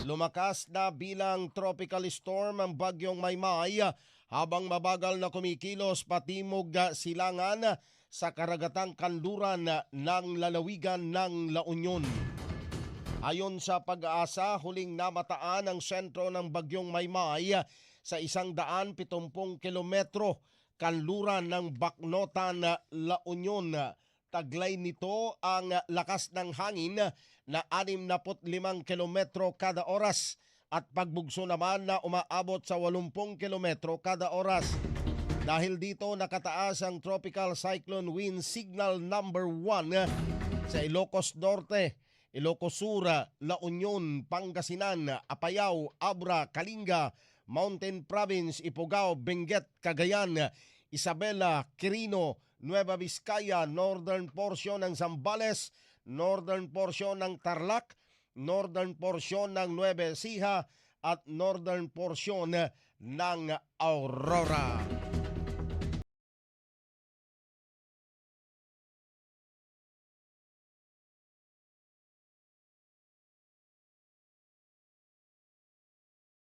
Lumakas na bilang tropical storm ang bagyong Maymay habang mabagal na kumikilos patimog silangan sa karagatang kanluran ng lalawigan ng La Union. Ayon sa Pag-asa, huling namataan ang sentro ng bagyong Maymay sa 170 kilometro kanluran ng Baknotan, La Union. Taglay nito ang lakas ng hangin na 65 kilometro kada oras at pagbugso naman na umaabot sa 80 kilometro kada oras. Dahil dito nakataas ang Tropical Cyclone Wind Signal number 1 sa Ilocos Norte, Ilocos Sur, La Union, Pangasinan, Apayao, Abra, Kalinga, Mountain Province, Ifugao, Benguet, Cagayan, Isabela, Quirino, Nueva Vizcaya, northern portion ng Zambales, northern portion ng Tarlac, northern portion ng Nueva Ecija at northern portion ng Aurora.